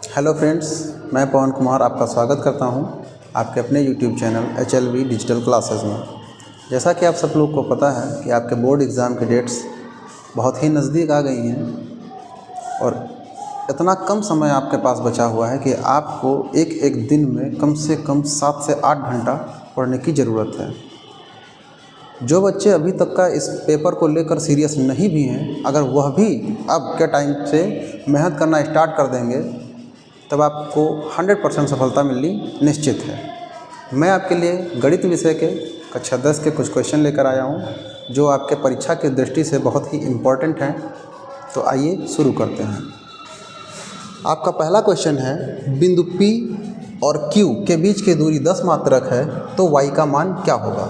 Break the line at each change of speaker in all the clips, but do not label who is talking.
Hello friends, मैं पवन कुमार आपका स्वागत करता हूं आपके अपने YouTube channel HLV digital classes में। जैसा कि आप सब लोग को पता है कि आपके बोर्ड एग्ज़ाम की डेट्स बहुत ही नज़दीक आ गई हैं और इतना कम समय आपके पास बचा हुआ है कि आपको एक एक दिन में कम से कम 7 से 8 घंटा पढ़ने की ज़रूरत है। जो बच्चे अभी तक का इस पेपर को लेकर सीरियस नहीं भी हैं, अगर वह भी अब के टाइम से मेहनत करना स्टार्ट कर देंगे तब आपको 100% सफलता मिलनी निश्चित है। मैं आपके लिए गणित विषय के कक्षा 10 के कुछ क्वेश्चन लेकर आया हूं जो आपके परीक्षा की दृष्टि से बहुत ही इम्पोर्टेंट हैं। तो आइए शुरू करते हैं। आपका पहला क्वेश्चन है, बिंदु P और Q के बीच की दूरी 10 मात्रक है तो y का मान क्या होगा।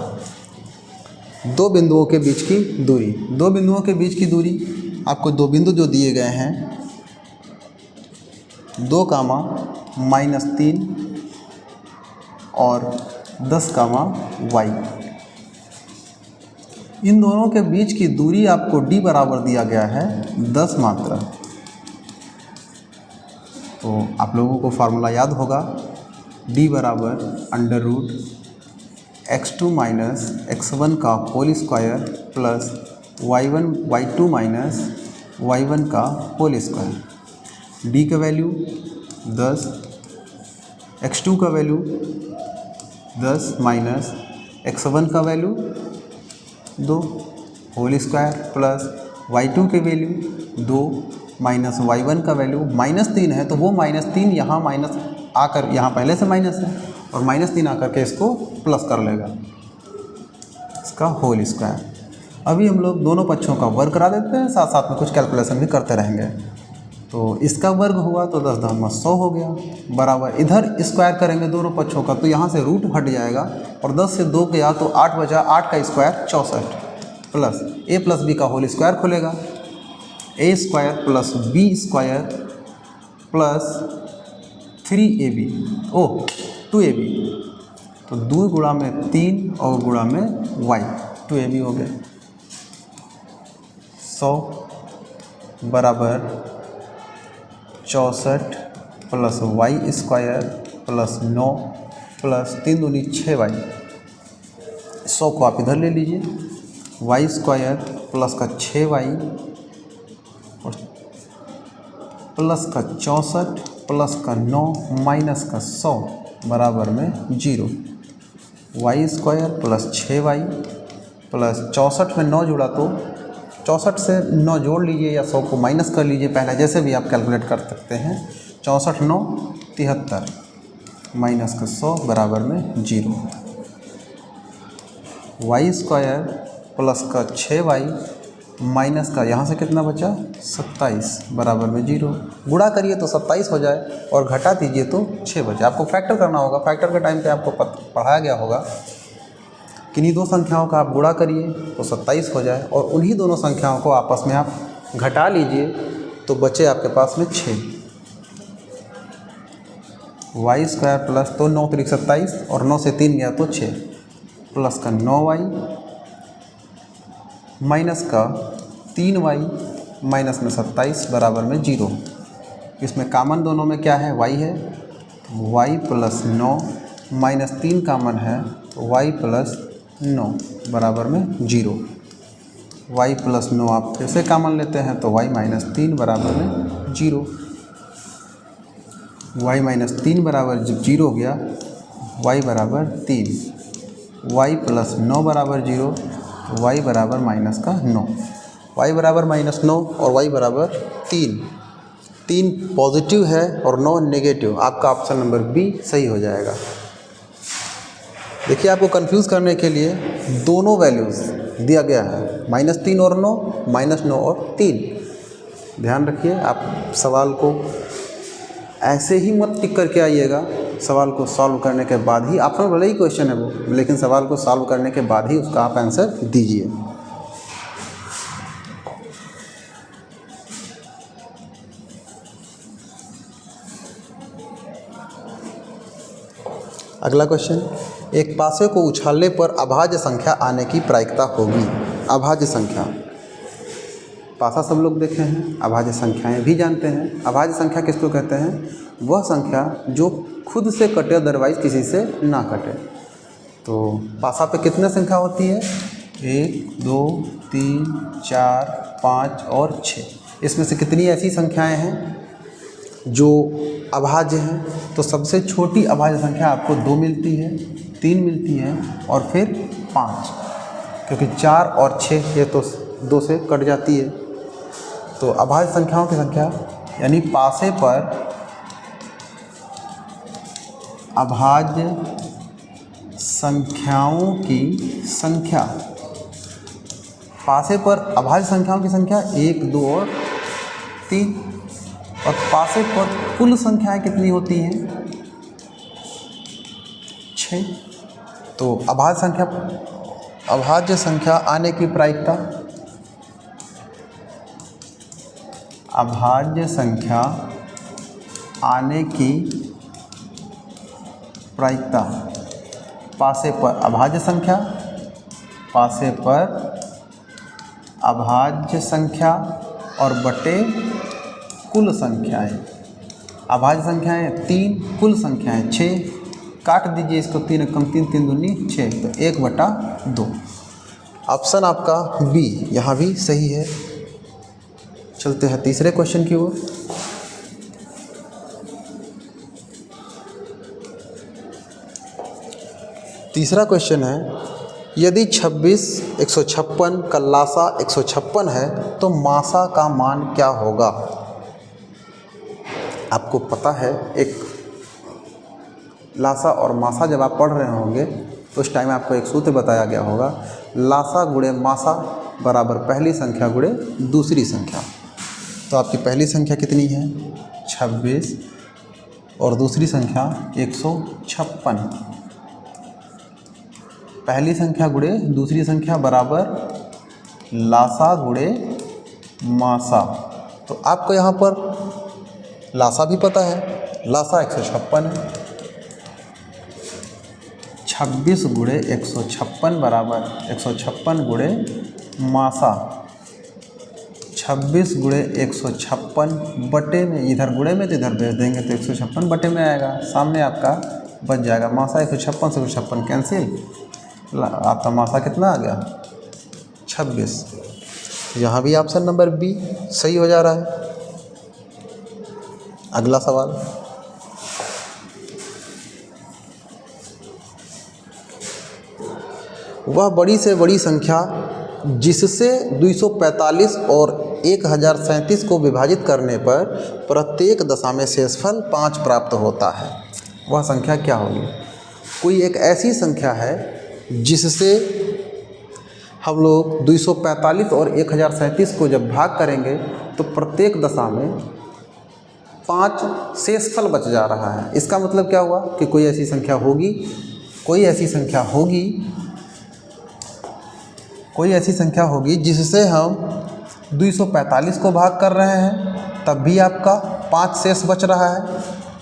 दो बिंदुओं के बीच की दूरी, आपको दो बिंदु जो दिए गए हैं 2, -3 और 10, y। इन दोनों के बीच की दूरी आपको d बराबर दिया गया है 10 मात्रक। तो आप लोगों को फार्मूला याद होगा, d बराबर √x2 - x1 का whole square plus y2 - y1 का होल स्क्वायर। d का वैल्यू 10, x2 का वैल्यू 10 माइनस x1 का value 2 whole square plus y2 की वैल्यू 2 माइनस y1 का वैल्यू -3 है। तो वो -3 यहाँ माइनस आकर, यहाँ पहले से माइनस है और -3 आकर के इसको प्लस कर लेगा, इसका होल स्क्वायर। अभी हम लोग दोनों पक्षों का वर्ग करा देते हैं, साथ साथ में कुछ कैलकुलेशन भी करते रहेंगे। तो इसका वर्ग हुआ तो 10 × 100 हो गया, बराबर इधर स्क्वायर करेंगे दोनों पक्षों का तो यहाँ से रूट हट जाएगा और 10 से 2 गया तो 8 बचा, 8 का स्क्वायर 64 प्लस a + b का होल स्क्वायर खुलेगा, a² plus b² plus 3ab 2ab। तो 2 गुणा में 3 और गुणा में y 2ab हो गया। 100 बराबर 64 प्लस y² प्लस 9 प्लस 3 दूनी 6y। 100 को आप इधर ले लीजिए, y² प्लस का 6y और प्लस का 64 प्लस का 9 माइनस का 100 बराबर में 0। y² प्लस 6y प्लस 64 में 9 जुड़ा तो 64 से 9 जोड़ लीजिए या 100 को माइनस कर लीजिए, पहले जैसे भी आप कैलकुलेट कर सकते हैं। 64 9 73 माइनस का 100 बराबर में 0। y² प्लस का 6y माइनस का यहाँ से कितना बचा 27 बराबर में 0। गुणा करिए तो 27 हो जाए और घटा दीजिए तो 6 बचे। आपको फैक्टर करना होगा, फैक्टर के टाइम पे आपको पढ़ाया गया होगा, किन्हीं दो संख्याओं का आप गुणा करिए तो 27 हो जाए और उन्हीं दोनों संख्याओं को आपस में आप घटा लीजिए तो बचे आपके पास में 6। y² प्लस तो 9 × 27 और 9 से 3 गया तो 6 प्लस का 9y माइनस का 3y माइनस में 27 बराबर में 0। इसमें कामन दोनों में क्या है, y है, तो y प्लस 9 माइनस 3 कामन है तो y प्लस 9 बराबर में 0। y प्लस 9 आप फिर से कामन लेते हैं तो y माइनस 3 बराबर में 0। y माइनस 3 बराबर जब 0 हो गया, y बराबर 3, y प्लस 9 बराबर 0, y बराबर माइनस का 9, y बराबर -9 और y बराबर 3। 3 पॉजिटिव है और 9 नेगेटिव, आपका ऑप्शन नंबर बी सही हो जाएगा। देखिए, आपको कंफ्यूज करने के लिए दोनों वैल्यूज़ दिया गया है, -3 और 9, -9 और 3। ध्यान रखिए, आप सवाल को ऐसे ही मत टिक करके आइएगा, सवाल को सॉल्व करने के बाद ही, ऑप्शनल भले ही क्वेश्चन है वो, लेकिन सवाल को सॉल्व करने के बाद ही उसका आप आंसर दीजिए। अगला क्वेश्चन, एक पासे को उछालने पर अभाज्य संख्या आने की प्रायिकता होगी। अभाज्य संख्या पासा सब लोग देखे हैं, अभाज्य संख्याएं भी जानते हैं। अभाज्य संख्या किसको कहते हैं? वह संख्या जो खुद से कटे, अदरवाइज किसी से ना कटे। तो पासा पे कितने संख्या होती है? 1 2 3 4 5 और 6। इसमें से कितनी ऐसी संख्याएं हैं जो अभाज्य हैं? तो सबसे छोटी अभाज्य संख्या आपको 2 मिलती है, 3 मिलती है और फिर 5, क्योंकि 4 और 6 ये तो 2 से कट जाती है। तो अभाज्य संख्याओं की संख्या यानी पासे पर अभाज्य संख्याओं की संख्या, पासे पर अभाज्य संख्याओं की संख्या 1 2 और 3, और पासे पर कुल संख्याएं कितनी होती हैं? 6। तो अभाज्य संख्या आने की प्रायिकता, अभाज्य संख्या आने की प्रायिकता पासे पर अभाज्य संख्या, पासे पर अभाज्य संख्या और बटे कुल संख्याएं। अभाज्य संख्याएं 3, कुल संख्याएं 6। काट दीजिए इसको, 3 कम 3 3 दूनी 6, तो 1/2। ऑप्शन आपका बी यहाँ भी सही है। चलते हैं तीसरे क्वेश्चन की ओर। तीसरा क्वेश्चन है, यदि 26 156 का लासा 156 है तो मासा का मान क्या होगा? आपको पता है, एक लासा और मासा जब आप पढ़ रहे होंगे तो उस टाइम आपको एक सूत्र बताया गया होगा, लासा गुणे मासा बराबर पहली संख्या गुणे दूसरी संख्या। तो आपकी पहली संख्या कितनी है? 26 और दूसरी संख्या 156। पहली संख्या गुणे दूसरी संख्या बराबर लासा गुणे मासा। तो आपको यहाँ पर लासा भी पता है, लासा 156 है। 26 गुणे 156 बराबर 156 गुणे मासा। 26 गुणे 156 बटे में, इधर गुणे में तो इधर भेज देंगे तो 156 बटे में आएगा, सामने आपका बच जाएगा मासा। 156 से 156 कैंसिल, आपका मासा कितना आ गया? 26। यहाँ भी ऑप्शन नंबर बी सही हो जा रहा है। अगला सवाल, वह बड़ी से बड़ी संख्या जिससे 245 और 1037 को विभाजित करने पर प्रत्येक दशा में शेषफल 5 प्राप्त होता है, वह संख्या क्या होगी? कोई एक ऐसी संख्या है जिससे हम लोग 245 और 1037 को जब भाग करेंगे तो प्रत्येक दशा में 5 शेषफल बच जा रहा है। इसका मतलब क्या हुआ कि कोई ऐसी संख्या होगी, कोई ऐसी संख्या होगी जिससे हम 245 को भाग कर रहे हैं तब भी आपका 5 शेष बच रहा है,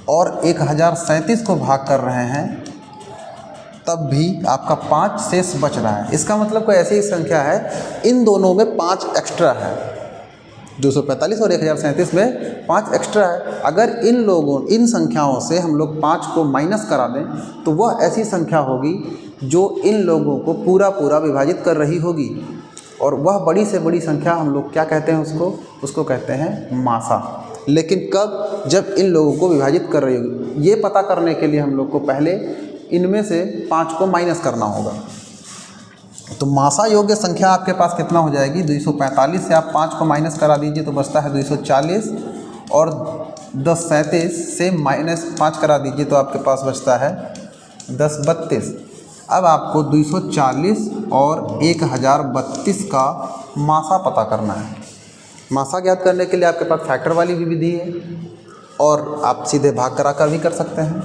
और 1037 को भाग कर रहे हैं तब भी आपका 5 शेष बच रहा है। इसका मतलब कोई ऐसी संख्या है, इन दोनों में 5 एक्स्ट्रा है, 245 और 1037 में 5 एक्स्ट्रा है। अगर इन संख्याओं से हम लोग 5 को माइनस करा दें तो वह ऐसी संख्या होगी जो इन लोगों को पूरा विभाजित कर रही होगी, और वह बड़ी से बड़ी संख्या हम लोग क्या कहते हैं? उसको कहते हैं मासा। लेकिन कब? जब इन लोगों को विभाजित कर रही होगी। ये पता करने के लिए हम लोग को पहले इनमें से 5 को माइनस करना होगा। तो मासा योग्य संख्या आपके पास कितना हो जाएगी? 245 से आप 5 को माइनस करा दीजिए तो बचता है 240, और 1037 से -5 करा दीजिए तो आपके पास बचता है 1032। अब आपको 240 और 1032 का मासा पता करना है। मासा ज्ञात करने के लिए आपके पास फैक्टर वाली भी विधि है, और आप सीधे भाग करा कर भी कर सकते हैं।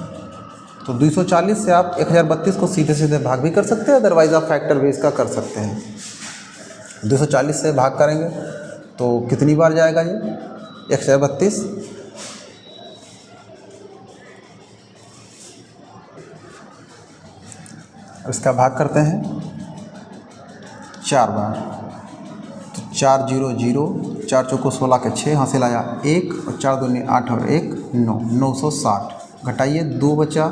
तो 240 से आप 1032 को सीधे भाग भी कर सकते हैं, अदरवाइज़ आप फैक्टर भी इसका कर सकते हैं। 240 से भाग करेंगे तो कितनी बार जाएगा ये? 1032। अब इसका भाग करते हैं 4 बार, तो 4 0 0 4 चौको 16 के 6 हासिल आया 1 और 4 दूनी 8 और 1 9, 960 घटाइए 2 बचा,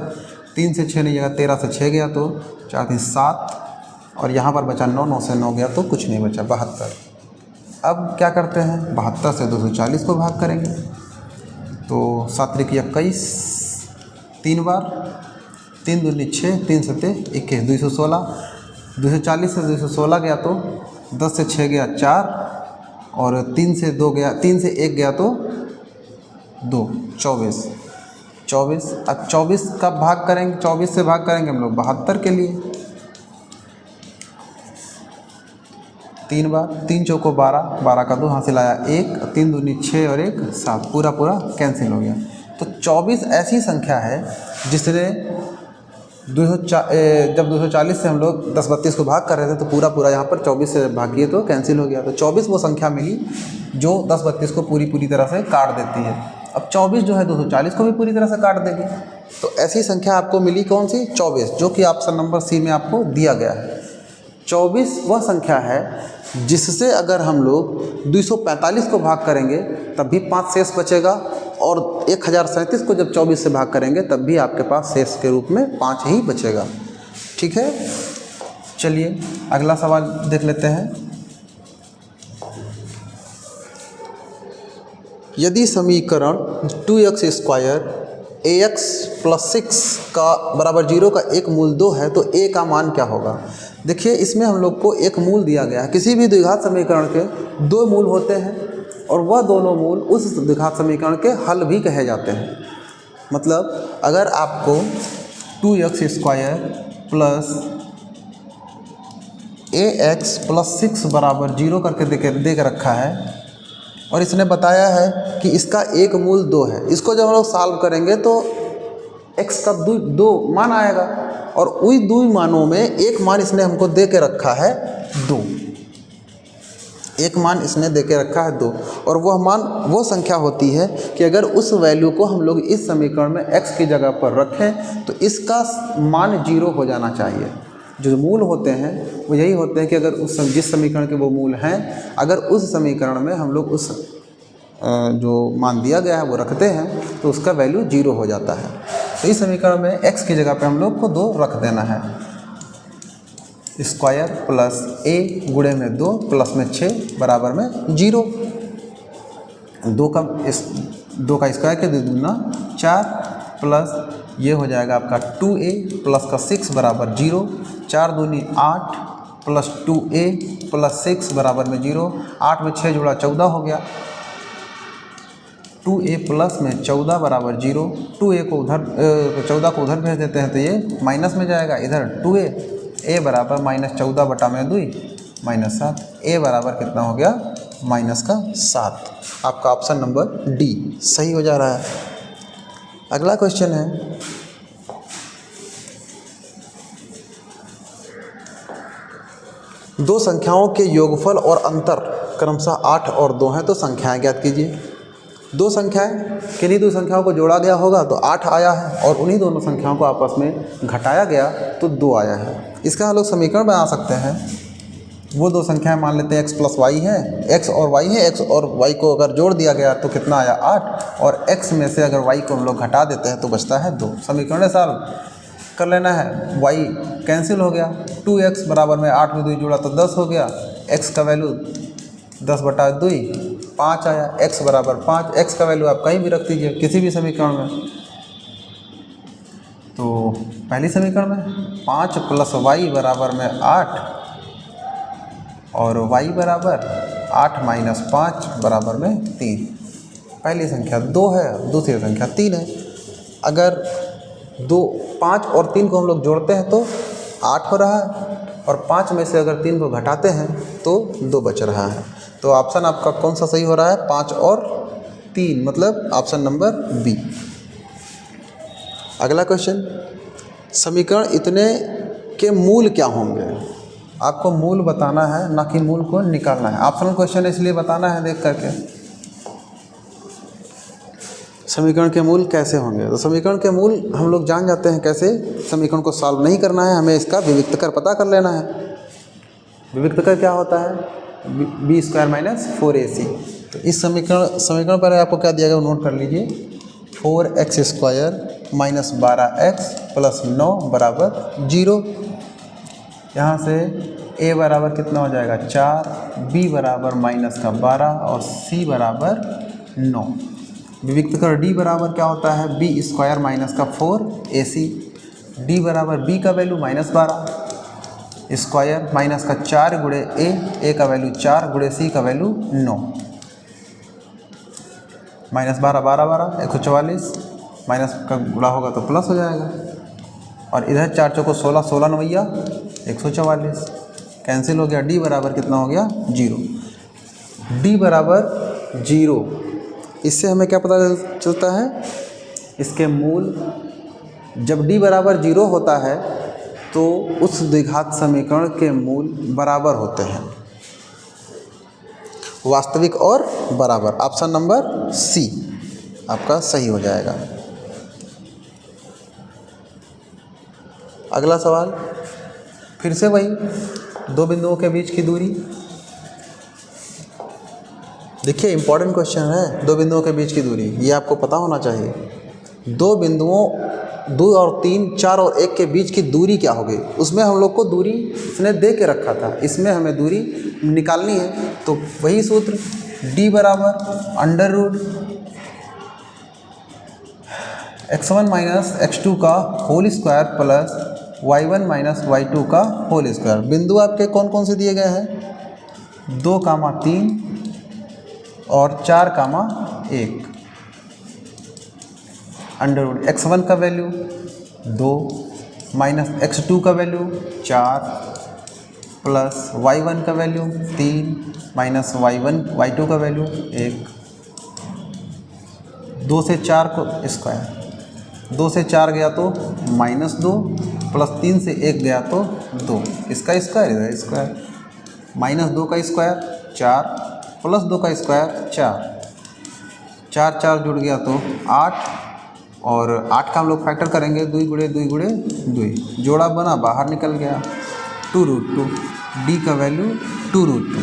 3 से 6 नहीं गया, 13 से 6 गया तो 4 3 7 और यहाँ पर बचा 9, 9 से 9 गया तो कुछ नहीं बचा 72। अब क्या करते हैं 72 से 240 को भाग करेंगे तो 7 त्रिक 21 3 बार, 3 दूनी 6, 3 सत्ते 21, 216, 240 से 216 गया तो 10 से 6 गया 4 और 3 से 2 गया, 3 से 1 गया तो 2, 24। अब 24 का भाग करेंगे, 24 से भाग करेंगे हम लोग 72 के लिए 3 बार, 3 चौको 12, 12 का 2 हासिल आया 1, 3 दूनी 6 और 1 7, पूरा कैंसिल हो गया। तो 24 ऐसी संख्या है जिसने जब 240 से हम लोग 10 32 को भाग कर रहे थे तो पूरा यहाँ पर 24 से भाग किए तो कैंसिल हो गया। तो 24 वो संख्या मिली जो 10 32 को पूरी तरह से काट देती है। अब 24 जो है 240 को भी पूरी तरह से काट देगी। तो ऐसी संख्या आपको मिली कौन सी 24, जो कि ऑप्शन नंबर सी में आपको दिया गया है। 24 वह संख्या है जिससे अगर हम लोग 245 को भाग करेंगे तब भी 5 शेष बचेगा और 1037 को जब 24 से भाग करेंगे तब भी आपके पास शेष के रूप में 5 ही बचेगा। ठीक है, चलिए अगला सवाल देख लेते हैं। यदि समीकरण 2x स्क्वायर ax प्लस 6 का बराबर 0 का एक मूल 2 है तो a का मान क्या होगा। देखिए इसमें हम लोग को एक मूल दिया गया है। किसी भी द्विघात समीकरण के 2 मूल होते हैं और वह दोनों मूल उस द्विघात समीकरण के हल भी कहे जाते हैं। मतलब अगर आपको 2x square plus ax plus 6 बराबर 0 करके दे के रखा है और इसने बताया है कि इसका एक मूल 2 है, इसको जब हम लोग सॉल्व करेंगे तो x का 2 मान आएगा और उन 2 मानों में एक मान इसने हमको दे के रखा है 2, एक मान इसने दे के रखा है 2 और वह मान वो संख्या होती है कि अगर उस वैल्यू को हम लोग इस समीकरण में x की जगह पर रखें तो इसका मान 0 हो जाना चाहिए। जो मूल होते हैं वो यही होते हैं कि अगर जिस समीकरण के वो मूल हैं अगर उस समीकरण में हम लोग उस जो मान दिया गया है वो रखते हैं तो उसका वैल्यू 0 हो जाता है। तो इस समीकरण में x की जगह पे हम लोग को 2 रख देना है। स्क्वायर प्लस a गुणे में 2 प्लस में 6 बराबर में 0। 2 का स्क्वायर के 2 दूना 4 प्लस ये हो जाएगा आपका 2a प्लस का 6 बराबर 0, 4 दूनी 8 प्लस 2a प्लस 6 बराबर में 0, 8 में 6 जुड़ा 14 हो गया, 2a प्लस में 14 बराबर 0, 2a को उधर 14 को उधर भेज देते हैं तो ये माइनस में जाएगा, इधर 2a बराबर माइनस 14 बटा में 2 माइनस 7, a बराबर कितना हो गया माइनस का 7। आपका ऑप्शन नंबर डी सही हो जा रहा है। अगला क्वेश्चन है दो संख्याओं के योगफल और अंतर क्रमशः 8 और 2 हैं तो संख्याएं ज्ञात कीजिए। दो संख्याएं, किन्हीं दो संख्याओं को जोड़ा गया होगा तो 8 आया है और उन्हीं दोनों संख्याओं को आपस में घटाया गया तो 2 आया है। इसका हम लोग समीकरण बना सकते हैं। वो दो संख्याएं मान लेते हैं x प्लस वाई है, x और y है, x और y को अगर जोड़ दिया गया तो कितना आया 8 और x में से अगर y को हम लोग घटा देते हैं तो बचता है 2। समीकरण सॉल्व कर लेना है, y कैंसिल हो गया, 2x बराबर में 8 में 2 जोड़ा तो 10 हो गया, x का वैल्यू 10 बटा 2 5 आया, x बराबर 5, x का वैल्यू आप कहीं भी रख दीजिए किसी भी समीकरण में। तो पहली समीकरण में 5 प्लस वाई बराबर में 8 और y बराबर 8 माइनस 5 बराबर में 3। पहली संख्या 2 है, दूसरी संख्या 3 है। अगर 5 और 3 को हम लोग जोड़ते हैं तो 8 हो रहा है और 5 में से अगर 3 को घटाते हैं तो 2 बच रहा है। तो ऑप्शन आपका कौन सा सही हो रहा है 5 और 3, मतलब ऑप्शन नंबर बी। अगला क्वेश्चन, समीकरण इतने के मूल क्या होंगे। आपको मूल बताना है, ना कि मूल को निकालना है। ऑप्शनल क्वेश्चन इसलिए बताना है देख करके। समीकरण के मूल कैसे होंगे, तो समीकरण के मूल हम लोग जान जाते हैं कैसे। समीकरण को सॉल्व नहीं करना है, हमें इसका विविक्त कर पता कर लेना है। विविक्त कर क्या होता है, b² माइनस 4ac। तो इस समीकरण पर आपको क्या दिया गया वो नोट कर लीजिए। 4x² माइनस 12x प्लस 9 बराबर 0। यहाँ से a बराबर कितना हो जाएगा 4, b बराबर माइनस का 12 और c बराबर 9। विविक्त कर d बराबर क्या होता है b² माइनस का 4ac। d बराबर b का वैल्यू माइनस 12 स्क्वायर माइनस का 4 गुणे a का वैल्यू 4 गुणे c का वैल्यू 9। माइनस 12 12 12 144, माइनस का गुणा होगा तो प्लस हो जाएगा। और इधर 4 चौको 16 16 नवैया 144 कैंसिल हो गया। d बराबर कितना हो गया 0। d बराबर 0, इससे हमें क्या पता चलता है इसके मूल, जब d बराबर 0 होता है तो उस द्विघात समीकरण के मूल बराबर होते हैं, वास्तविक और बराबर। ऑप्शन नंबर सी आपका सही हो जाएगा। अगला सवाल फिर से वही, दो बिंदुओं के बीच की दूरी। देखिए इंपॉर्टेंट क्वेश्चन है, दो बिंदुओं के बीच की दूरी, ये आपको पता होना चाहिए। दो बिंदुओं 2 और 3, 4 और 1 के बीच की दूरी क्या होगी, उसमें हम लोग को दूरी इसने दे के रखा था, इसमें हमें दूरी निकालनी है। तो वही सूत्र d बराबर under root x1 minus x2 का whole square plus y1 minus y2 का होल स्क्वायर। बिंदु आपके कौन कौन से दिए गए हैं 2, 3 और 4, 1। अंडर रूट x1 का वैल्यू 2 माइनस x2 का वैल्यू 4 प्लस y1 का वैल्यू 3 माइनस y2 का वैल्यू 1। 2 से 4 को स्क्वायर, 2 से 4 गया तो -2 प्लस 3 से 1 गया तो 2, इसका स्क्वायर इधर स्क्वायर, -2 का स्क्वायर 4 प्लस 2 का स्क्वायर 4, 4 4 जुड़ गया तो 8 और 8 का हम लोग फैक्टर करेंगे 2 गुणे 2 गुणे 2, जोड़ा बना बाहर निकल गया 2√2। d का वैल्यू 2√2।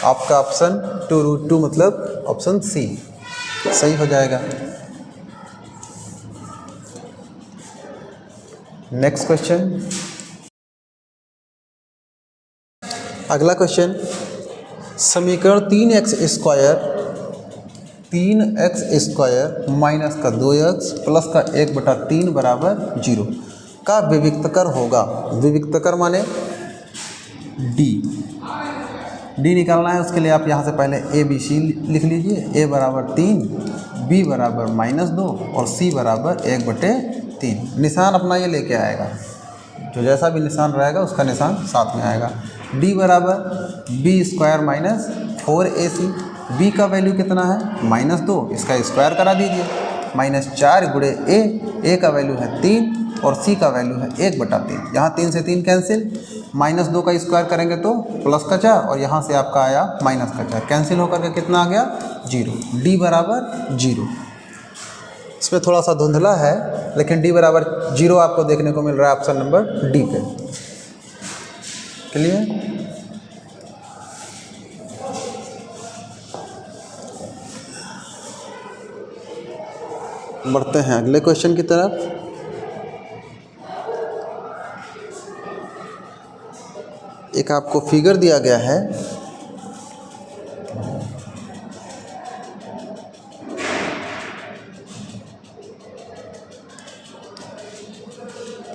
आपका ऑप्शन 2√2 मतलब ऑप्शन सी सही हो जाएगा। नेक्स्ट क्वेश्चन, अगला क्वेश्चन, समीकरण 3x² माइनस का 2x प्लस का 1/3 बराबर 0 का विविक्तकर होगा। विविक्तकर माने d निकालना है। उसके लिए आप यहाँ से पहले a b c लिख लीजिए। a बराबर 3, b बराबर -2 और c बराबर 1/3। निशान अपना ये लेके आएगा, जो जैसा भी निशान रहेगा उसका निशान साथ में आएगा। d बराबर b² माइनस 4ac। b का वैल्यू कितना है -2, इसका स्क्वायर करा दीजिए, -4 गुणे a का वैल्यू है 3 और c का वैल्यू है 1/3। यहाँ 3 से 3 कैंसिल, -2 का स्क्वायर करेंगे तो प्लस का 4 और यहाँ से आपका आया माइनस का 4, कैंसिल होकर के कितना आ गया 0। d बराबर 0। इसमें थोड़ा सा धुंधला है लेकिन d बराबर 0 आपको देखने को मिल रहा है ऑप्शन नंबर डी पे। क्लियर? बढ़ते हैं अगले क्वेश्चन की तरफ। एक आपको फिगर दिया गया है,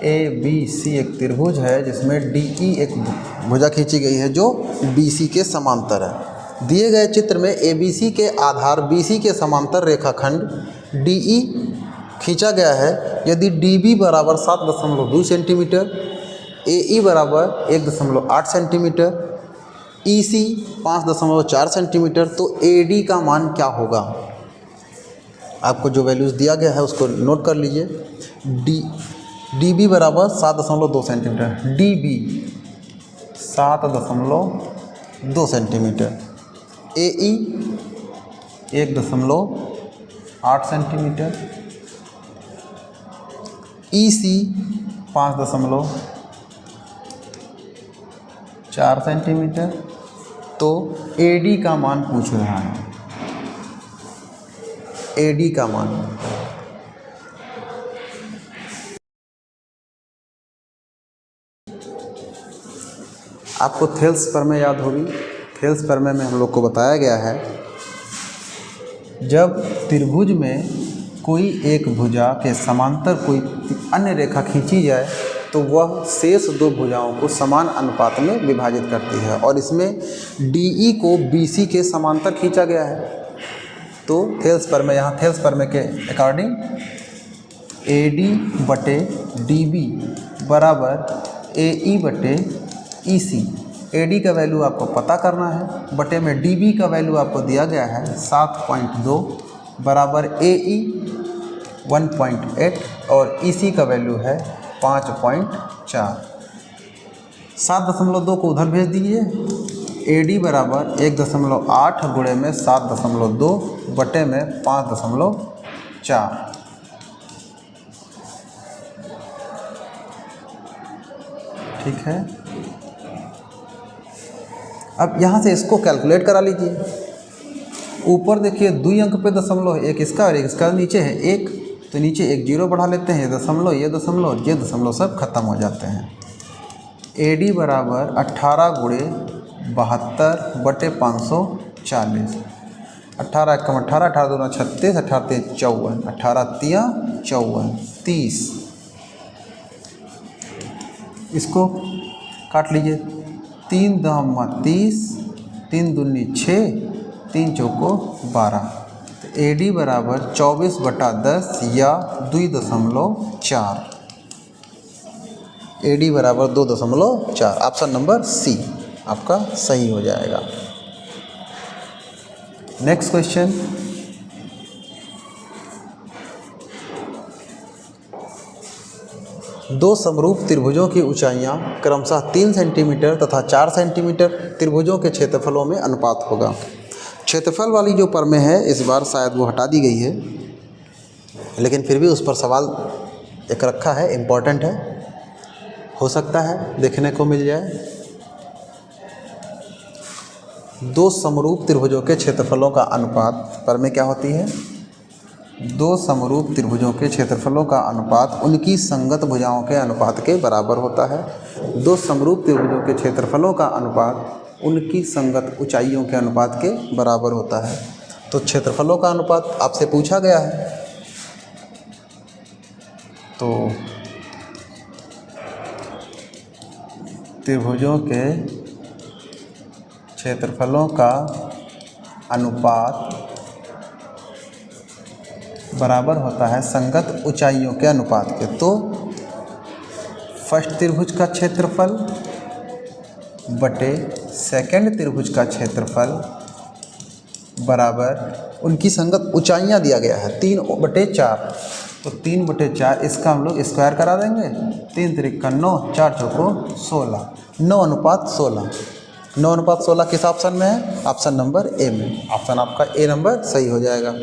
ABC एक त्रिभुज है जिसमें DE एक भुजा खींची गई है जो BC के समांतर है। दिए गए चित्र में ABC के आधार BC के समांतर रेखाखंड DE खींचा गया है। यदि DB बराबर 7.2 सेंटीमीटर, AE बराबर 1.8 सेंटीमीटर, EC 5.4 सेंटीमीटर, तो AD का मान क्या होगा। आपको जो वैल्यूज़ दिया गया है उसको नोट कर लीजिए। DB बराबर 7.2 centimetre, DB 7.2 centimetre, AE 1.8 centimetre, EC 5.4 centimetre तो AD का मान पूछ रहा है, AD का मान। आपको थेल्स प्रमेय याद होगी। थेल्स प्रमेय में हम लोग को बताया गया है, जब त्रिभुज में कोई एक भुजा के समांतर कोई अन्य रेखा खींची जाए तो वह शेष दो भुजाओं को समान अनुपात में विभाजित करती है, और इसमें DE को BC के समांतर खींचा गया है। तो थेल्स प्रमेय, यहाँ थेल्स प्रमेय के अकॉर्डिंग AD बटे DB बराबर AE बटे EC। AD का वैल्यू आपको पता करना है, बटे में DB का वैल्यू आपको दिया गया है 7.2 बराबर AE 1.8 और EC का वैल्यू है 5.4। 7.2 को उधर भेज दीजिए। AD बराबर 1.8 गुणे में 7.2 बटे में 5.4। ठीक है, अब यहाँ से इसको कैलकुलेट करा लीजिए। ऊपर देखिए 2 अंक पे दशमलव है, एक इसका और एक इसका, नीचे है 1, तो नीचे एक 0 बढ़ा लेते हैं, ये दशमलव ये दशमलव सब खत्म हो जाते हैं। AD बराबर 18 गुणे 72 बटे 540। 18 एकम 18, 18 दूना 36, 18 3 54, 18 तिया 54, 30। इसको काट लीजिए, 3 दहमा 30, 3 दूनी 6, 3 चौको 12। तो AD बराबर 24/10 या 2.4। AD बराबर 2.4। ऑप्शन नंबर C आपका सही हो जाएगा। नेक्स्ट क्वेश्चन, दो समरूप त्रिभुजों की ऊंचाइयां क्रमशः 3 सेंटीमीटर तथा 4 सेंटीमीटर त्रिभुजों के क्षेत्रफलों में अनुपात होगा। क्षेत्रफल वाली जो प्रमेय है इस बार शायद वो हटा दी गई है, लेकिन फिर भी उस पर सवाल एक रखा है, इम्पोर्टेंट है, हो सकता है देखने को मिल जाए। दो समरूप त्रिभुजों के क्षेत्रफलों का अनुपात प्रमेय क्या होती है? दो समरूप त्रिभुजों के क्षेत्रफलों का अनुपात उनकी संगत भुजाओं के अनुपात के बराबर होता है। दो समरूप त्रिभुजों के क्षेत्रफलों का अनुपात उनकी संगत ऊंचाइयों के अनुपात के बराबर होता है। तो क्षेत्रफलों का अनुपात आपसे पूछा गया है, तो त्रिभुजों के क्षेत्रफलों का अनुपात बराबर होता है संगत ऊंचाइयों के अनुपात के। तो फर्स्ट त्रिभुज का क्षेत्रफल बटे सेकंड त्रिभुज का क्षेत्रफल बराबर उनकी संगत ऊंचाइयां दिया गया है 3/4। तो 3/4 इसका हम लोग स्क्वायर करा देंगे। 3 त्रिका 9, 4 चौको 16, 9:16। 9:16 किस ऑप्शन में है? ऑप्शन नंबर ए में। ऑप्शन आपका ए नंबर सही हो जाएगा।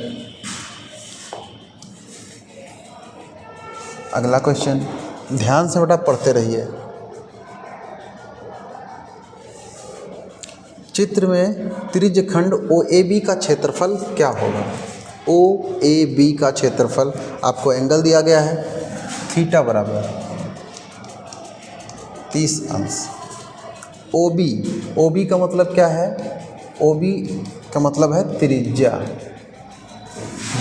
अगला क्वेश्चन, ध्यान से बेटा पढ़ते रहिए। चित्र में त्रिज्यखंड OAB का क्षेत्रफल क्या होगा? OAB का क्षेत्रफल आपको एंगल दिया गया है थीटा बराबर 30 अंश। OB का मतलब क्या है? OB का मतलब है त्रिज्या।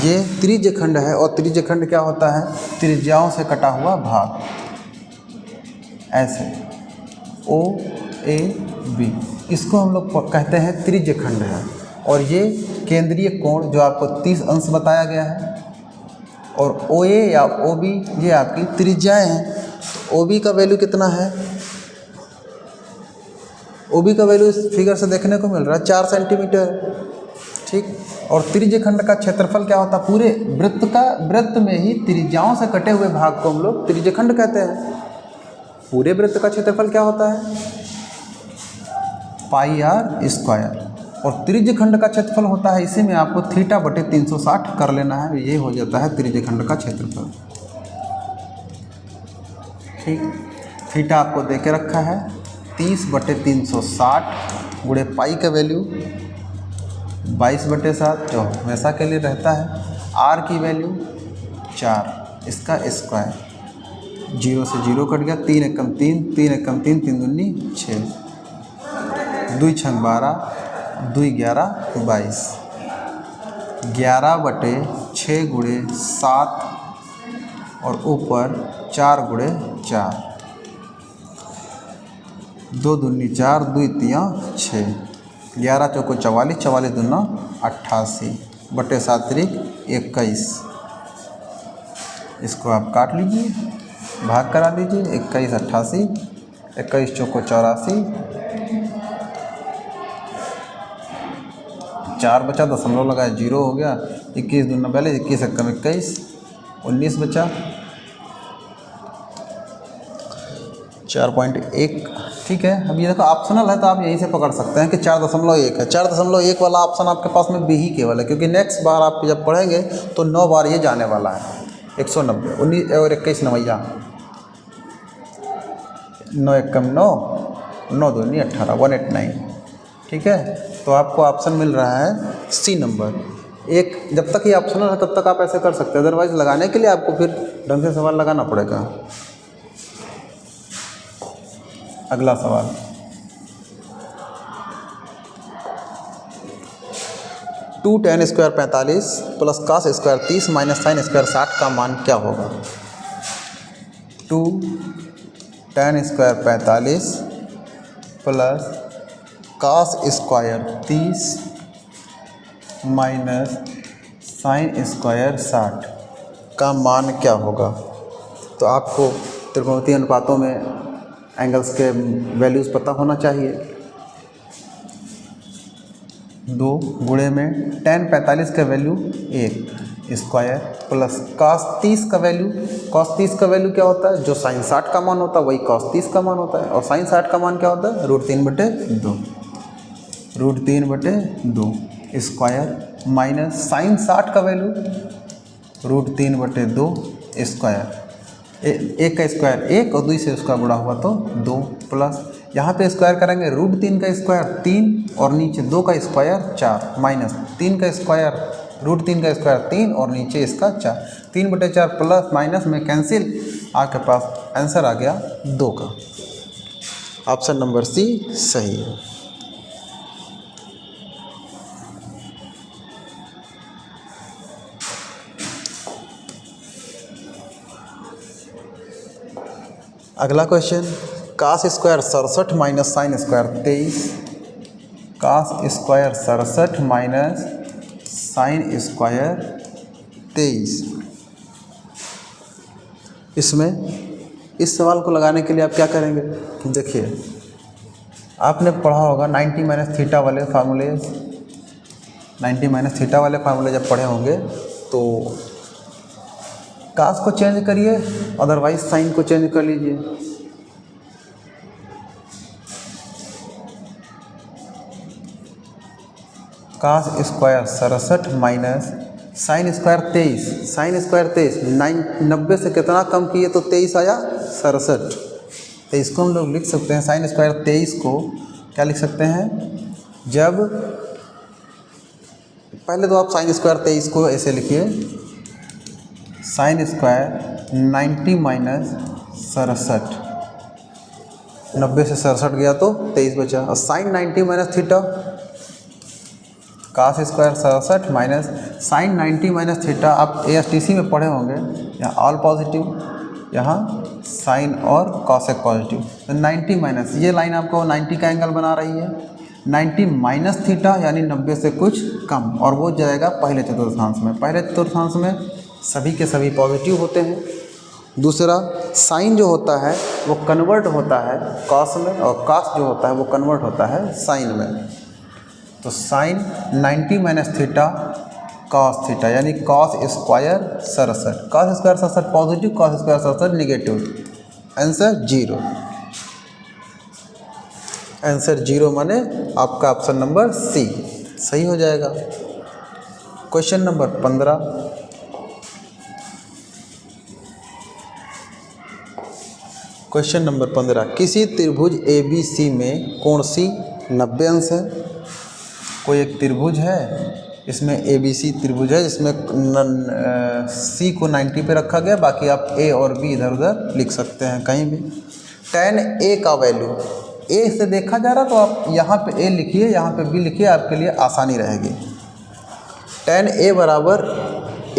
ये त्रिज्यखंड है, और त्रिज्यखंड क्या होता है? त्रिज्याओं से कटा हुआ भाग, ऐसे OAB, इसको हम लोग कहते हैं त्रिज्यखंड है। और ये केंद्रीय कोण जो आपको 30 अंश बताया गया है, और OA या OB ये आपकी त्रिज्याएं हैं। OB का वैल्यू कितना है? OB का वैल्यू इस फिगर से देखने को मिल रहा है 4 सेंटीमीटर। ठीक, और त्रिज्यखंड का क्षेत्रफल क्या होता है? पूरे वृत्त में ही त्रिज्याओं से कटे हुए भाग को हम लोग त्रिज्यखंड कहते हैं। पूरे वृत्त का क्षेत्रफल क्या होता है? πr²। और त्रिज्यखंड का क्षेत्रफल होता है, इसी में आपको थीटा बटे 360 कर लेना है, ये हो जाता है त्रिज्यखंड का क्षेत्रफल। ठीक, थीटा आपको दे के रखा है 30 बटे 360 गुणे पाई का वैल्यू 22/7 जो हमेशा के लिए रहता है। आर की वैल्यू 4, इसका स्क्वायर, 0 से 0 कट गया, 3 एकम 3, 3 एकम 3, 3 दूनी 6, 2 छंग 12, 2 11 22, 11/6 गुणे 7 और ऊपर 4 गुणे 4, 2 दूनी 4, 2 तियाँ 6, 11 चौको 44, 44 दूना 88/7 21। इसको आप काट लीजिए, भाग करा दीजिए, 21 88, 21 चौको 84, 4 बचा, दशमलव लगाया 0 हो गया, 21 दूना 42, 21 एकम 21, 19 बचा, 4.1। ठीक है, अब ये देखो ऑप्शनल है तो आप यहीं से पकड़ सकते हैं कि 4.1 है। 4.1 वाला ऑप्शन आपके पास में बी ही केवल है, क्योंकि नेक्स्ट बार आप जब पढ़ेंगे तो 9 बार ये जाने वाला है। 190, 19 और 21 नवैया, 9 एकम 9, 9 दूनी 18, 189। ठीक है, तो आपको ऑप्शन मिल रहा है सी नंबर एक। जब तक ये ऑप्शनल है तब तक आप ऐसे कर सकते हैं, अदरवाइज लगाने के लिए आपको फिर ढंग से सवाल लगाना पड़ेगा। अगला सवाल, two tan square 45 plus cos square 30 minus sin square 60 का मान क्या होगा। 2 tan square 45 plus cos square 30 minus sin square 60 का मान क्या होगा। तो आपको त्रिकोणमितीय अनुपातों में एंगल्स के वैल्यूज़ पता होना चाहिए। 2 गुणे में tan 45 का वैल्यू 1 स्क्वायर प्लस cos 30 का वैल्यू, cos 30 का वैल्यू क्या होता है, जो sin 60 का मान होता है वही cos 30 का मान होता है, और sin 60 का मान क्या होता है, √3/2, √3/2 स्क्वायर माइनस sin 60 का वैल्यू √3/2 स्क्वायर, एक का स्क्वायर 1 और 2 से उसका गुणा हुआ तो 2, प्लस यहाँ पे स्क्वायर करेंगे √3 का स्क्वायर 3 और नीचे 2 का स्क्वायर 4, माइनस 3 का स्क्वायर, √3 का स्क्वायर 3 और नीचे इसका 4, 3/4 प्लस माइनस में कैंसिल, आपके पास आंसर आ गया 2 का। ऑप्शन नंबर सी सही है। अगला question, cos square 67 minus sine square 23, cos square 67 minus sine square 23। इसमें इस सवाल को लगाने के लिए आप क्या करेंगे, देखिए आपने पढ़ा होगा 90 माइनस थीटा वाले फार्मूले, 90 माइनस थीटा वाले फार्मूले जब पढ़े होंगे तो cos को चेंज करिए, अदरवाइज साइन को चेंज कर लीजिए। cos square 67 minus sine square 23, sine square 23, 90 से कितना कम किए तो 23 आया 67, तो इसको हम लोग लिख सकते हैं, साइन स्क्वायर 23 को क्या लिख सकते हैं, जब पहले तो आप साइन स्क्वायर 23 को ऐसे लिखिए, साइन स्क्वायर 90 माइनस 67, 90 से 67 गया तो 23 बचा, और sine 90 minus theta, cos square 67 minus sine 90 minus theta, आप ASTC में पढ़े होंगे, यहाँ ऑल पॉजिटिव, यहाँ साइन और कॉसेक पॉजिटिव, तो 90 माइनस, ये लाइन आपको 90 का एंगल बना रही है, 90 माइनस थीटा यानी 90 से कुछ कम, और वो जाएगा पहले चतुर्थांश में। पहले चतुर्थांश में सभी के सभी पॉजिटिव होते हैं। दूसरा, साइन जो होता है वो कन्वर्ट होता है कॉस में, और कॉस जो होता है वो कन्वर्ट होता है साइन में। तो sine 90 minus theta cos theta यानी cos square 67, cos square 67 positive, cos square 67 negative, answer 0। Answer 0 माने आपका ऑप्शन नंबर सी सही हो जाएगा। क्वेश्चन नंबर 15, क्वेश्चन नंबर 15, किसी त्रिभुज ABC में कोण C 90 अंश है। कोई एक त्रिभुज है, इसमें ABC त्रिभुज है, जिसमें C को 90 पे रखा गया, बाकी आप A और B इधर उधर लिख सकते हैं कहीं भी। tan A का वैल्यू A से देखा जा रहा तो आप यहाँ पे A लिखिए, यहाँ पे B लिखिए, आपके लिए आसानी रहेगी। tan A बराबर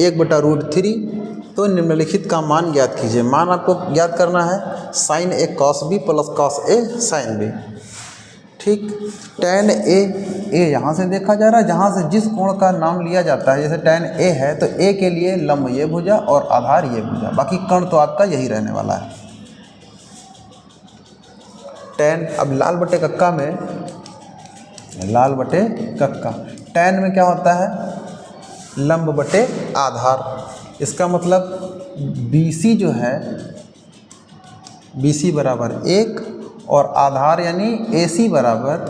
1/√3। तो निम्नलिखित का मान ज्ञात कीजिए। मान आपको ज्ञात करना है sin A cos B plus cos A sin B। ठीक, tan A यहाँ से देखा जा रहा है, जहाँ से जिस कोण का नाम लिया जाता है, जैसे tan A है तो A के लिए लंब ये भुजा और आधार ये भुजा, बाकी कर्ण तो आपका यही रहने वाला है। tan, अब लाल बटे कक्का में, लाल बटे कक्का, tan में क्या होता है, लंब बटे आधार। इसका मतलब BC जो है, BC बराबर 1 और आधार यानी AC बराबर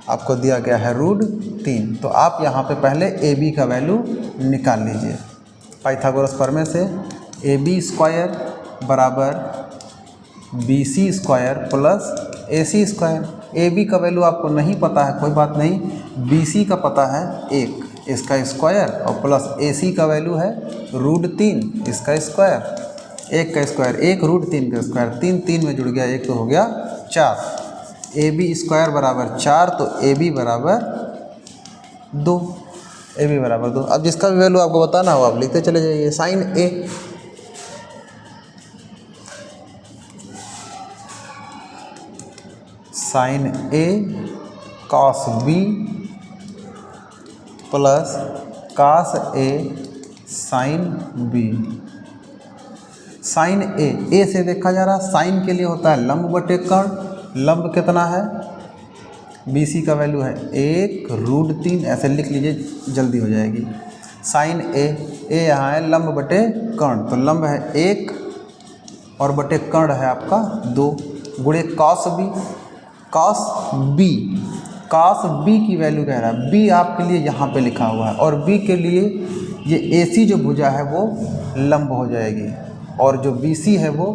आपको दिया गया है √3। तो आप यहाँ पे पहले AB का वैल्यू निकाल लीजिए पाइथागोरस प्रमेय से। AB स्क्वायर बराबर BC square plus AC square. AB का वैल्यू आपको नहीं पता है, कोई बात नहीं, BC का पता है 1, इसका स्क्वायर, और प्लस AC का वैल्यू है √3, इसका स्क्वायर। 1 का स्क्वायर 1, √3 का स्क्वायर 3, 3 में जुड़ गया 1 तो हो गया 4। AB स्क्वायर बराबर 4, तो AB बराबर 2, AB बराबर 2। अब जिसका भी वैल्यू आपको बताना हो आप लिखते चले जाइए। sin A, sin A cos B plus cos A sin B। sin A से देखा जा रहा, sin के लिए होता है लंब बटे कर्ण। लंब कितना है, BC का वैल्यू है 1 √3, ऐसे लिख लीजिए जल्दी हो जाएगी। sin A यहाँ है लंब बटे कर्ण, तो लंब है 1 और बटे कर्ण है आपका 2, गुणे cos B। cos B की वैल्यू कह रहा है, B आपके लिए यहाँ पे लिखा हुआ है, और B के लिए ये AC जो भुजा है वो लंब हो जाएगी, और जो BC है वो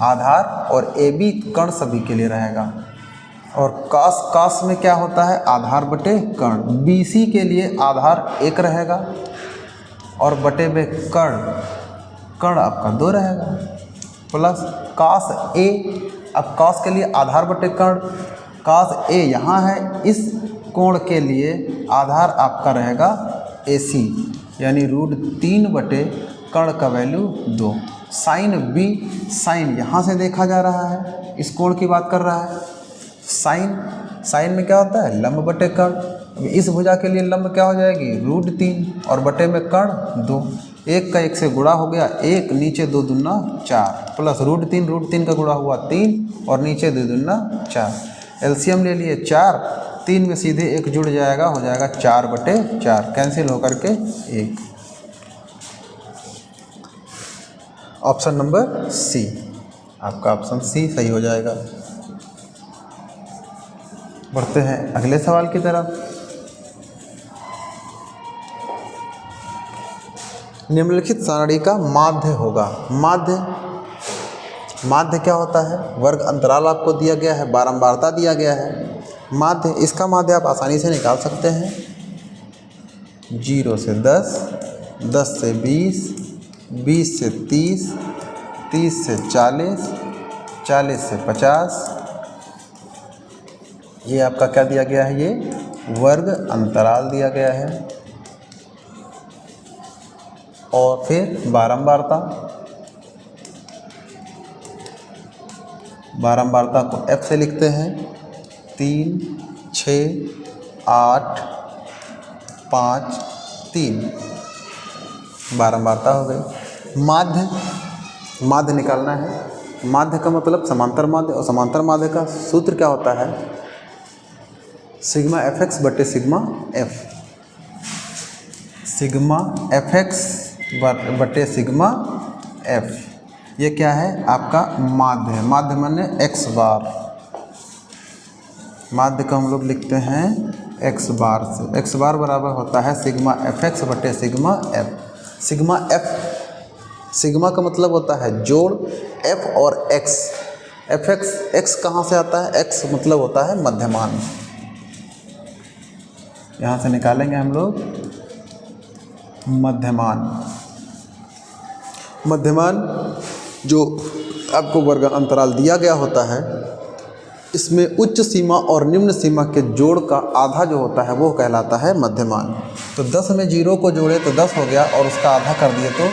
आधार, और AB कर्ण सभी के लिए रहेगा। और cos में क्या होता है, आधार बटे कर्ण। BC के लिए आधार 1 रहेगा और बटे में कर्ण आपका 2 रहेगा, प्लस cos A। अब cos के लिए आधार बटे कर्ण, cos A यहाँ है, इस कोण के लिए आधार आपका रहेगा AC, यानी √3 बटे कर्ण का वैल्यू 2। sin B, sin यहाँ से देखा जा रहा है, इस कोण की बात कर रहा है। sin में क्या होता है, लंब बटे कर्ण। इस भुजा के लिए लंब क्या हो जाएगी, √3 और बटे में कर्ण 2। 1 का 1 से गुणा हो गया 1, नीचे 2 दूना 4, प्लस √3 का गुणा हुआ 3 और नीचे 2 दूना 4। एलसीएम ले लिए 4, 3 में सीधे 1 जुड़ जाएगा, हो जाएगा 4/4, कैंसिल होकर के 1। ऑप्शन नंबर C, आपका ऑप्शन C सही हो जाएगा। बढ़ते हैं अगले सवाल की तरफ। निम्नलिखित सारणी का माध्य होगा। माध्य क्या होता है, वर्ग अंतराल आपको दिया गया है, बारंबारता दिया गया है। माध्य, इसका माध्य आप आसानी से निकाल सकते हैं। 0 से 10, 10 से 20, 20 से 30, 30 से 40, 40 से 50। ये आपका क्या दिया गया है, ये वर्ग अंतराल दिया गया है। और फिर बारंबारता, बारंबारता को F से लिखते हैं। 3, 6, 8, 5, 3 बारंबारता हो गई। माध्य निकालना है। माध्य का मतलब समांतर माध्य, और समांतर माध्य का सूत्र क्या होता है, सिग्मा fx बटे सिग्मा f। सिग्मा fx बटे सिग्मा f, ये क्या है आपका माध्य। माध्य माने x बार, माध्य को हम लोग लिखते हैं x बार से। x बार बराबर होता है सिग्मा fx बटे sigma f। Sigma f, sigma का मतलब होता है जोड़, f और x, एफ एक्स कहाँ से आता है? एक्स मतलब होता है मध्यमान। यहाँ से निकालेंगे हम लोग मध्यमान। मध्यमान जो आपको वर्ग अंतराल दिया गया होता है, इसमें उच्च सीमा और निम्न सीमा के जोड़ का आधा जो होता है वो कहलाता है मध्यमान। तो 10 में 0 को जोड़े तो 10 हो गया और उसका आधा कर दिए तो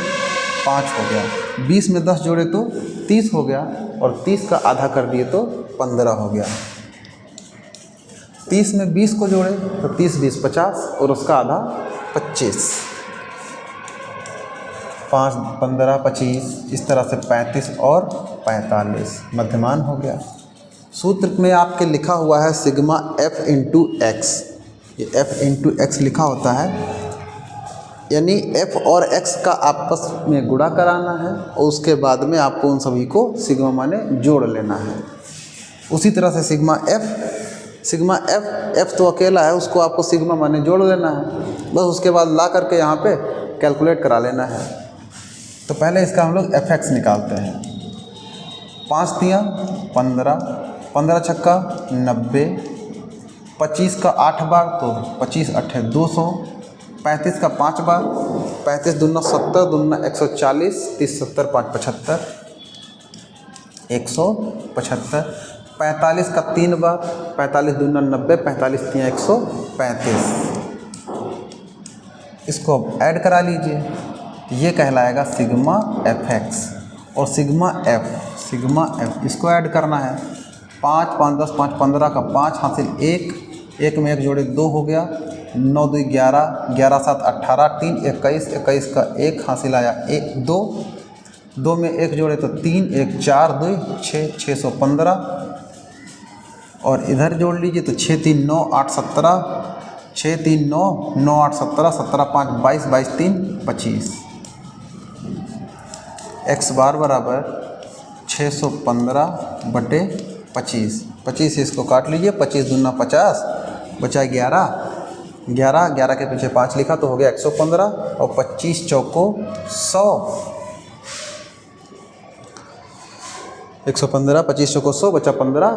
5 हो गया। 20 में 10 जोड़े तो 30 हो गया और 30 का आधा कर दिए तो 15 हो गया। 30 में 20 को जोड़े तो 30 20 50 और उसका आधा 25। 5 15 25 इस तरह से 35 और 45 मध्यमान हो गया। सूत्र में आपके लिखा हुआ है सिग्मा f इंटू एक्स। ये f इंटू एक्स लिखा होता है, यानी f और x का आपस में गुणा कराना है और उसके बाद में आपको उन सभी को सिग्मा माने जोड़ लेना है। उसी तरह से सिग्मा f तो अकेला है, उसको आपको सिग्मा माने जोड़ लेना है। बस उसके बाद ला करके यहाँ पे कैलकुलेट करा लेना है। तो पहले इसका हम लोग fx निकालते हैं। 5 तियाँ 15, 15 छक्का 90, 25 का 8 बार तो 25 8 200, 35 का 5 बार, 35 दूना 70 दूना 140, 30 70 5 75, 175, 45 का 3 बार, 45 दूना 90, 45 तियाँ 135। इसको अब ऐड करा लीजिए, ये कहलाएगा सिग्मा fx। और सिग्मा f इसको ऐड करना है। 5 5 10 5 15 का 5 हासिल 1, 1 में 1 जोड़े 2 हो गया, 9 2 11, 11 7 18, 3 21, 21 का 1 हासिल आया 1 2, 2 में 1 जोड़े तो 3, 1 4 2 6, 615 और इधर जोड़ लीजिए तो 6 3 9 8 17, 6 3 9 9 8 17, 17 5 22, 22 3 25। x बार बराबर 615 बटे 25। 25 से इसको काट लीजिए, 25 दूना 50 बचा 11, 11 के पीछे 5 लिखा तो हो गया 115 और 25 चौको 100। 115 25 चौको 100 बचा 15,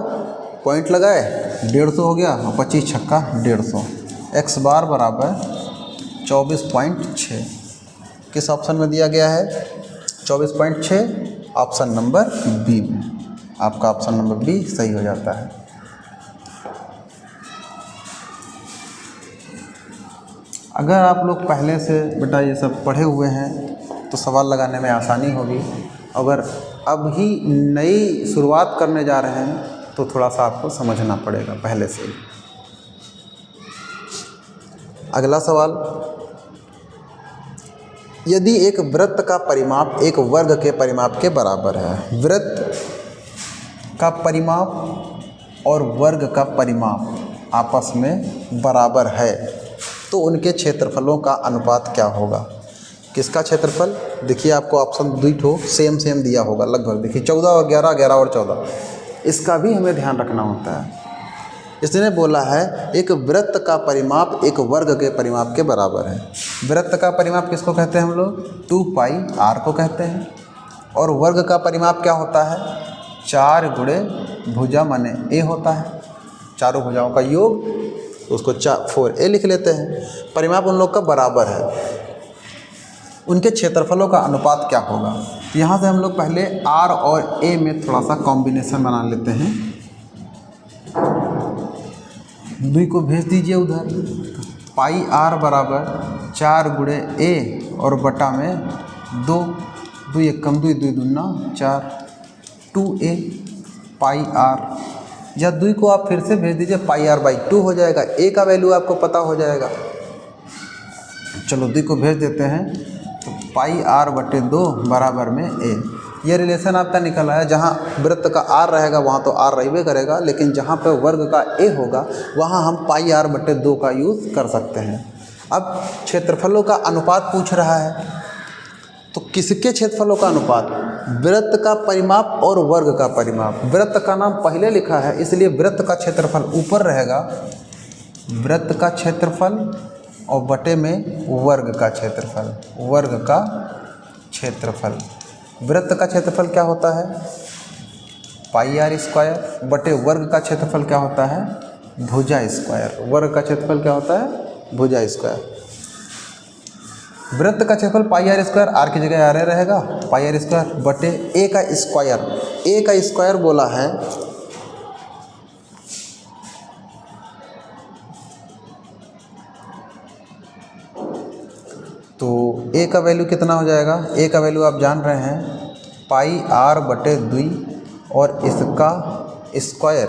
पॉइंट लगाए 150 हो गया और 25 छक्का 150। x बार बराबर 24.6 किस ऑप्शन में दिया गया है? 24.6 ऑप्शन नंबर बी में। आपका ऑप्शन नंबर बी सही हो जाता है। अगर आप लोग पहले से बेटा ये सब पढ़े हुए हैं तो सवाल लगाने में आसानी होगी। अगर अभी नई शुरुआत करने जा रहे हैं तो थोड़ा सा आपको समझना पड़ेगा पहले से। अगला सवाल, यदि एक वृत्त का परिमाप एक वर्ग के परिमाप के बराबर है, वृत्त का परिमाप और वर्ग का परिमाप आपस में बराबर है, तो उनके क्षेत्रफलों का अनुपात क्या होगा? किसका क्षेत्रफल? देखिए आपको ऑप्शन दुई सेम दिया होगा लगभग। देखिए 14 और 11, 11 और 14, इसका भी हमें ध्यान रखना होता है। इसने बोला है एक वृत्त का परिमाप एक वर्ग के परिमाप के बराबर है। वृत्त का परिमाप किसको कहते हैं हम लोग? 2 पाई r को कहते हैं। और वर्ग का परिमाप क्या होता है? 4 गुणे भुजा माने a होता है, चारों भुजाओं का योग, उसको 4a लिख लेते हैं। परिमाप उन लोग का बराबर है, उनके क्षेत्रफलों का अनुपात क्या होगा? यहाँ से हम लोग पहले r और a में थोड़ा सा कॉम्बिनेशन बना लेते हैं। 2 को भेज दीजिए उधर। पाई r बराबर 4 गुणे a और बटा में 2, 2 एक कम 2, 2 दूना 4, 2a पाई r। या 2 को आप फिर से भेज दीजिए, पाई r बाई 2 हो जाएगा। a का वैल्यू आपको पता हो जाएगा। चलो 2 को भेज देते हैं, तो पाई r बटे 2 बराबर में a। ये रिलेशन आपका निकल आया। जहाँ वृत्त का r रहेगा वहाँ तो r रहबे करेगा, लेकिन जहाँ पे वर्ग का a होगा वहाँ हम पाई r बटे 2 का यूज़ कर सकते हैं। अब क्षेत्रफलों का अनुपात पूछ रहा है, तो किसके क्षेत्रफलों का अनुपात? वृत्त का परिमाप और वर्ग का परिमाप। वृत्त का नाम पहले लिखा है इसलिए वृत्त का क्षेत्रफल ऊपर रहेगा, वृत्त का क्षेत्रफल, और बटे में वर्ग का क्षेत्रफल। वर्ग का क्षेत्रफल, वृत्त का क्षेत्रफल क्या होता है? पाई आर स्क्वायर बटे वर्ग का क्षेत्रफल क्या होता है, भुजा स्क्वायर। वर्ग का क्षेत्रफल क्या होता है, भुजा स्क्वायर। वृत्त का क्षेत्रफल पाई आर स्क्वायर, आर की जगह आर रहेगा, पाई आर स्क्वायर बटे ए का स्क्वायर। ए का स्क्वायर बोला है तो ए का वैल्यू कितना हो जाएगा, ए का वैल्यू आप जान रहे हैं पाई आर बटे 2 और इसका स्क्वायर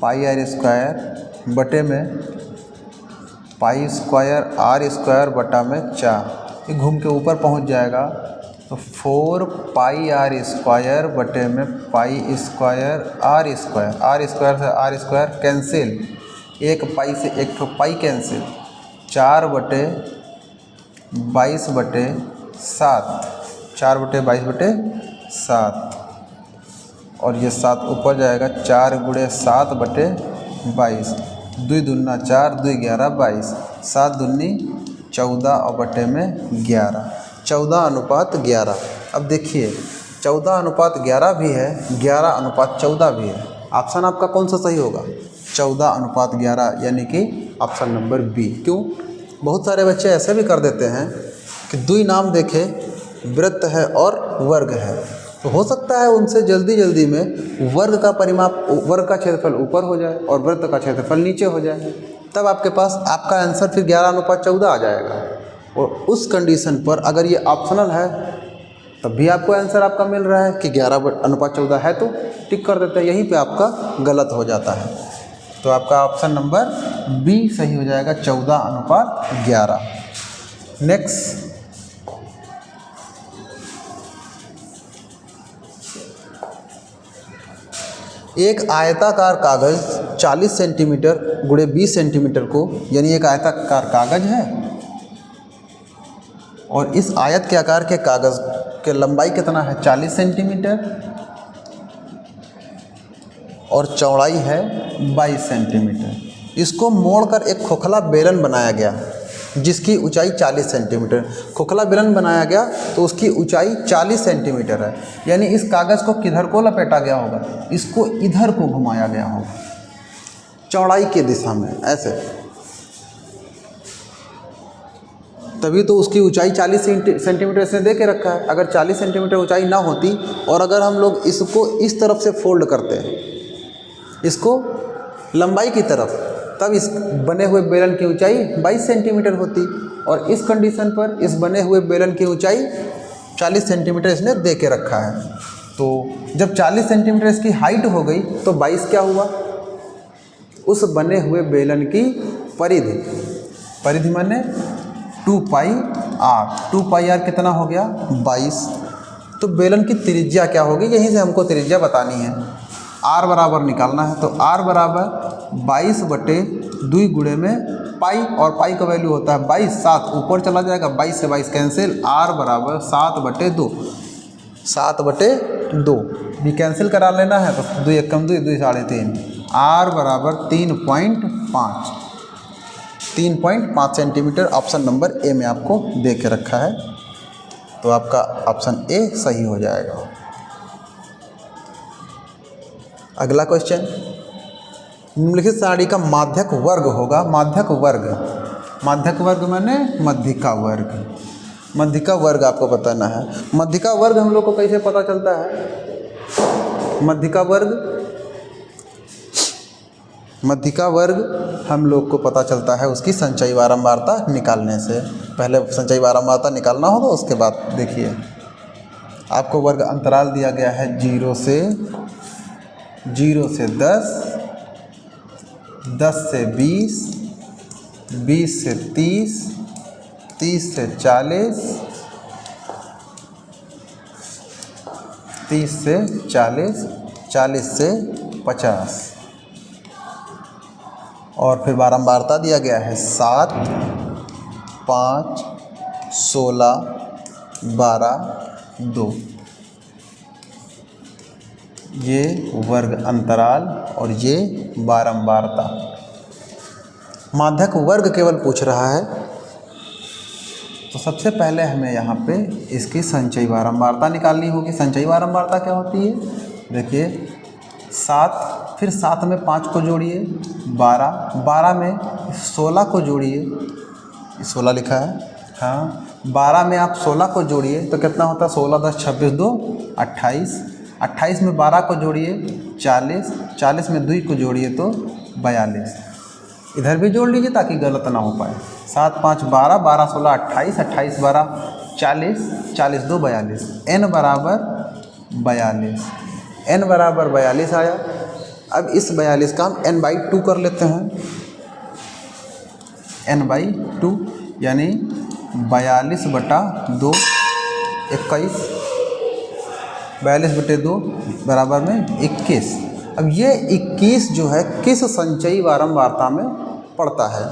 पाई आर स्क्वायर बटे में पाई स्क्वायर आर स्क्वायर बटा में 4, ये घूम के ऊपर पहुंच जाएगा तो 4 पाई आर स्क्वायर बटे में pi square R square. R square से आर स्क्वायर कैंसिल, एक पाई से एक तो पाई कैंसिल, 4 बटे 22 बटे 7, 4 बटे 22 बटे 7 और ये 7 ऊपर जाएगा, 4 गुणे 7 बटे 22, 2 दूना 4, 2 11 22, 7 दूनी 14 और बटे में 11, 14:11। अब देखिए 14:11 भी है, 11:14 भी है। ऑप्शन आपका कौन सा सही होगा, 14:11 यानी कि ऑप्शन नंबर बी। क्यों, बहुत सारे बच्चे ऐसे भी कर देते हैं कि दुई नाम देखे वृत्त है और वर्ग है, तो हो सकता है उनसे जल्दी में वर्ग का परिमाप, वर्ग का क्षेत्रफल ऊपर हो जाए और वृत्त का क्षेत्रफल नीचे हो जाए, तब आपके पास आपका आंसर फिर 11:14 आ जाएगा। और उस कंडीशन पर अगर ये ऑप्शनल है तब भी आपको आंसर आपका मिल रहा है कि 11:14 है, तो टिक कर देते हैं, यहीं पे आपका गलत हो जाता है। तो आपका ऑप्शन नंबर बी सही हो जाएगा, 14:11। नेक्स्ट, एक आयताकार कागज़ 40 सेंटीमीटर गुणे 20 सेंटीमीटर को, यानी एक आयताकार कागज़ है और इस आयत के आकार के कागज़ के लंबाई कितना है 40 सेंटीमीटर और चौड़ाई है 22 सेंटीमीटर। इसको मोड़कर एक खोखला बेलन बनाया गया जिसकी ऊंचाई 40 सेंटीमीटर। खोखला बेलन बनाया गया तो उसकी ऊंचाई 40 सेंटीमीटर है, यानी इस कागज़ को किधर को लपेटा गया होगा, इसको इधर को घुमाया गया होगा चौड़ाई की दिशा में, ऐसे। तभी तो उसकी ऊंचाई 40 सेंटीमीटर से दे के रखा है। अगर 40 सेंटीमीटर ऊंचाई ना होती और अगर हम लोग इसको इस तरफ से फोल्ड करते हैं, इसको लंबाई की तरफ, तब इस बने हुए बेलन की ऊंचाई 22 सेंटीमीटर होती और इस कंडीशन पर इस बने हुए बेलन की ऊंचाई 40 सेंटीमीटर इसने दे के रखा है। तो जब 40 सेंटीमीटर इसकी हाइट हो गई तो 22 क्या हुआ, उस बने हुए बेलन की परिधि, परिधि माने 2 पाई आर। 2 पाई आर कितना हो गया 22। तो बेलन की त्रिज्या क्या होगी, यहीं से हमको त्रिज्या बतानी है, आर बराबर निकालना है। तो आर बराबर 22 बटे 2 गुणे में पाई, और पाई का वैल्यू होता है 22, 7 ऊपर चला जाएगा, 22 से 22 कैंसिल, आर बराबर 7/2, 7/2 भी कैंसिल करा लेना है तो 2 1 कम 2, 2 3.5, आर बराबर 3.5 सेंटीमीटर। ऑप्शन नंबर ए में आपको दे के रखा है, तो आपका ऑप्शन ए सही हो जाएगा। अगला क्वेश्चन, निम्नलिखित सारणी का माध्यक वर्ग होगा। माध्यक वर्ग, माध्यक वर्ग माने मध्यिका वर्ग। मध्यिका वर्ग आपको बताना है। मध्यिका वर्ग हम लोग को कैसे पता चलता है, मध्यिका वर्ग, मध्यिका वर्ग हम लोग को पता चलता है उसकी संचयी बारंबारता निकालने से। पहले संचयी बारंबारता निकालना होगा, उसके बाद देखिए आपको वर्ग अंतराल दिया गया है 0 से 10, 10 से 20, 20 से 30, 30 से 40, 30 से 40, 40 से 50 और फिर बारंबारता दिया गया है 7, 5, 16, 12, 2। ये वर्ग अंतराल और ये बारंबारता। माध्यक वर्ग केवल पूछ रहा है, तो सबसे पहले हमें यहाँ पे इसकी संचयी बारंबारता निकालनी होगी। संचयी बारंबारता क्या होती है? देखिए 7, फिर 7 में 5 को जोड़िए 12, 12 में 16 को जोड़िए, 16 लिखा है हाँ, 12 में आप 16 को जोड़िए तो कितना होता है? 16 10 26 2 28, 28 में 12 को जोड़िए 40, 40 में 2 को जोड़िए तो 42। इधर भी जोड़ लीजिए ताकि गलत ना हो पाए। 7 5 12, 12 16 28, 28 12 40, 40 2 42, n बराबर 42, n बराबर 42 आया। अब इस 42 का हम n/2 कर लेते हैं। n/2 यानी 42/2 21, 42/2 बराबर में 21। अब ये 21 जो है किस संचयी बारंबारता में पड़ता है?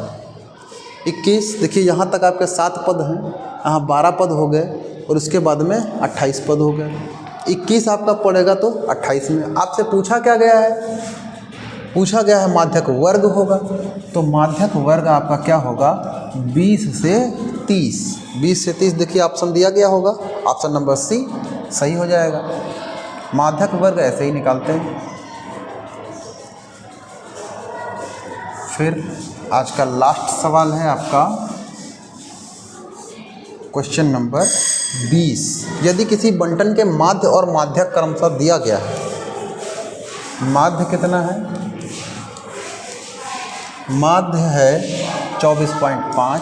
21 देखिए यहाँ तक आपके 7 पद हैं, यहाँ 12 पद हो गए और उसके बाद में 28 पद हो गए। 21 आपका पड़ेगा तो 28 में आपसे पूछा क्या गया है? पूछा गया है माध्यक वर्ग होगा। तो माध्यक वर्ग आपका क्या होगा? 20 से 30। 20 से 30 देखिए ऑप्शन दिया गया होगा, ऑप्शन नंबर सी सही हो जाएगा। माध्यक वर्ग ऐसे ही निकालते हैं। फिर आज का लास्ट सवाल है आपका क्वेश्चन नंबर 20। यदि किसी बंटन के माध्य और माध्यक क्रमशः दिया गया है, माध्य कितना है? माध्य है 24.5,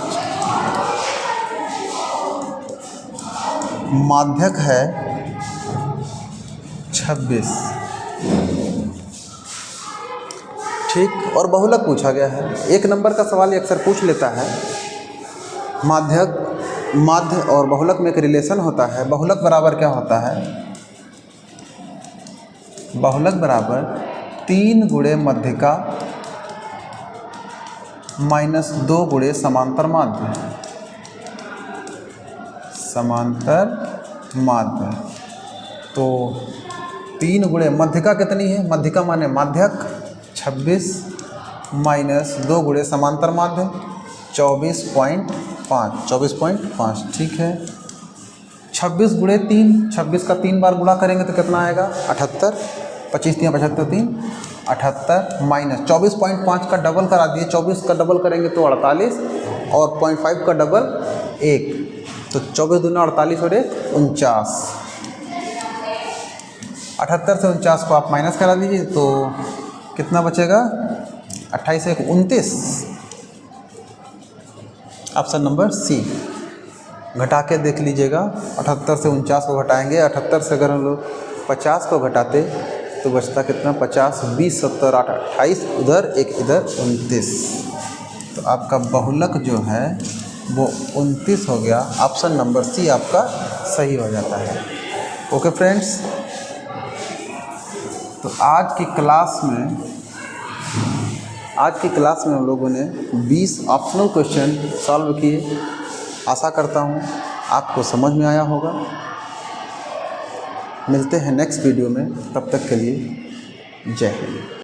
माध्यक है 26, ठीक। और बहुलक पूछा गया है। 1 नंबर का सवाल अक्सर पूछ लेता है। माध्य और बहुलक में एक रिलेशन होता है। बहुलक बराबर क्या होता है? बहुलक बराबर 3 गुणे मध्यिका माइनस 2 गुणे समांतर माध्य। समांतर माध्य तो 3 गुणे मध्यिका कितनी है? मध्यिका माने माध्यक 26 माइनस 2 गुणे समांतर माध्य 24.5, ठीक है। 26 गुणे 3, 26 का 3 बार गुणा करेंगे तो कितना आएगा? 78, 25 3 75 3 78 माइनस 24.5 का डबल करा दिए, 24 का डबल करेंगे तो 48 और 0.5 का डबल 1, तो 24 दूना 48 और 49। 78 से 49 को आप माइनस करा दीजिए तो कितना बचेगा? 28 1 29, ऑप्शन नंबर सी। घटा के देख लीजिएगा, 78 से 49 को घटाएंगे, 78 से अगर हम लोग 50 को घटाते तो बचता कितना? 50 20 70 8 28, उधर 1 इधर 29। तो आपका बहुलक जो है वो 29 हो गया। ऑप्शन नंबर सी आपका सही हो जाता है। ओके फ्रेंड्स, तो आज की क्लास में हम लोगों ने 20 ऑप्शनल क्वेश्चन सॉल्व किए। आशा करता हूँ आपको समझ में आया होगा। मिलते हैं नेक्स्ट वीडियो में, तब तक के लिए जय हिंद।